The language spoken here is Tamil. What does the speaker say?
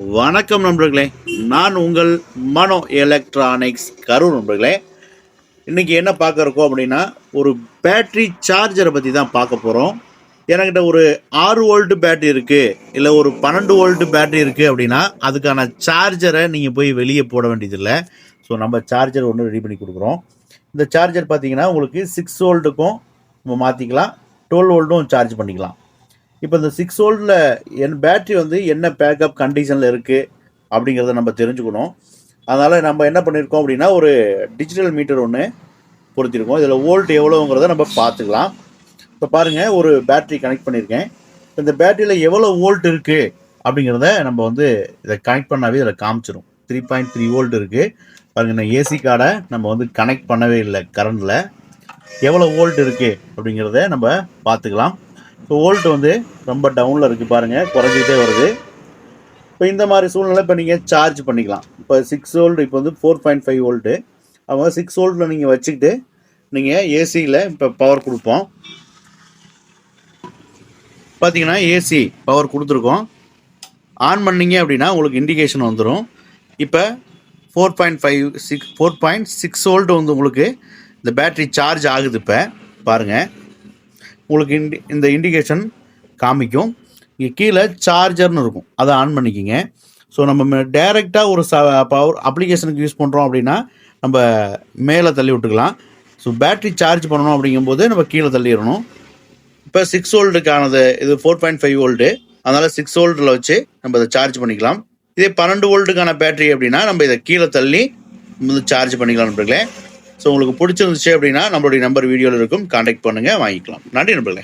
வணக்கம் நண்பர்களே, நான் உங்கள் மனோ எலக்ட்ரானிக்ஸ் கரூர் நண்பர்களே. இன்றைக்கி என்ன பார்க்க இருக்கோம் அப்படின்னா, ஒரு பேட்ரி சார்ஜரை பற்றி தான் பார்க்க போகிறோம். என்கிட்ட ஒரு 6 வோல்ட் பேட்ரி இருக்குது, இல்லை ஒரு 12 வோல்ட் பேட்ரி இருக்குது அப்படின்னா அதுக்கான சார்ஜரை நீங்கள் போய் வெளியே போட வேண்டியதில்லை. ஸோ நம்ம சார்ஜர் ஒன்று ரெடி பண்ணி கொடுக்குறோம். இந்த சார்ஜர் பார்த்தீங்கன்னா உங்களுக்கு 6 வோல்ட்டுக்கும் நம்ம மாற்றிக்கலாம், 12 வோல்ட்டும் சார்ஜ் பண்ணிக்கலாம். இப்போ இந்த 6 வோல்ட்டில் என் பேட்ரி வந்து என்ன பேக்கப் கண்டிஷனில் இருக்குது அப்படிங்கிறத நம்ம தெரிஞ்சுக்கணும். அதனால் நம்ம என்ன பண்ணியிருக்கோம் அப்படின்னா, ஒரு டிஜிட்டல் மீட்டர் ஒன்று பொருத்திருக்கோம். இதில் வோல்ட் எவ்வளோங்கிறத நம்ம பார்த்துக்கலாம். இப்போ பாருங்கள், ஒரு பேட்ரி கனெக்ட் பண்ணியிருக்கேன். இந்த பேட்டரியில் எவ்வளோ வோல்ட் இருக்குது அப்படிங்கிறத நம்ம வந்து இதை கனெக்ட் பண்ணாவே இதில் காமிச்சிடும். 3.3 வோல்ட் இருக்குது. பாருங்கள், இந்த ஏசி கார்டை நம்ம வந்து கனெக்ட் பண்ணவே இல்லை. கரண்டில் எவ்வளோ வோல்ட் இருக்குது அப்படிங்கிறத நம்ம பார்த்துக்கலாம். இப்போ வோல்ட் வந்து ரொம்ப டவுனில் இருக்குது பாருங்கள், குறைஞ்சிக்கிட்டே வருது. இப்போ இந்த மாதிரி சூழ்நிலை இப்போ நீங்கள் சார்ஜ் பண்ணிக்கலாம். இப்போ 6 வோல்ட் இப்போ வந்து 4.5 வோல்ட்டு. அவங்க 6 வோல்ட்டில் நீங்கள் வச்சுக்கிட்டு நீங்கள் ஏசியில் இப்போ பவர் கொடுப்போம். பார்த்தீங்கன்னா ஏசி பவர் கொடுத்துருக்கோம். ஆன் பண்ணிங்க அப்படின்னா உங்களுக்கு இண்டிகேஷன் வந்துடும். இப்போ 4.6 வோல்ட் வந்து உங்களுக்கு இந்த பேட்ரி சார்ஜ் ஆகுது. இப்போ பாருங்கள், உங்களுக்கு இந்த இண்டிகேஷன் காமிக்கும். இங்கே கீழே சார்ஜர்னு இருக்கும், அதை ஆன் பண்ணிக்கிங்க. ஸோ நம்ம டைரெக்டாக ஒரு பவர் அப்ளிகேஷனுக்கு யூஸ் பண்ணுறோம் அப்படின்னா நம்ம மேலே தள்ளி விட்டுக்கலாம். ஸோ பேட்ரி சார்ஜ் பண்ணணும் அப்படிங்கும்போது நம்ம கீழே தள்ளிடணும். இப்போ 6 வோல்ட்டுக்கானது இது 4.5 வோல்ட்டு, அதனால் 6 வோல்ட்டில் வச்சு நம்ம இதை சார்ஜ் பண்ணிக்கலாம். இதே 12 வோல்ட்டுக்கான பேட்ரி அப்படின்னா நம்ம இதை கீழே தள்ளி சார்ஜ் பண்ணிக்கலாம் நண்பர்களே. ஸோ உங்களுக்கு பிடிச்சிருந்துச்சு அப்படின்னா நம்மளுடைய நம்பர் வீடியோவில் இருக்கும், கான்டாக்ட் பண்ணுங்கள், வாங்கிக்கலாம். நன்றி நண்பர்களே.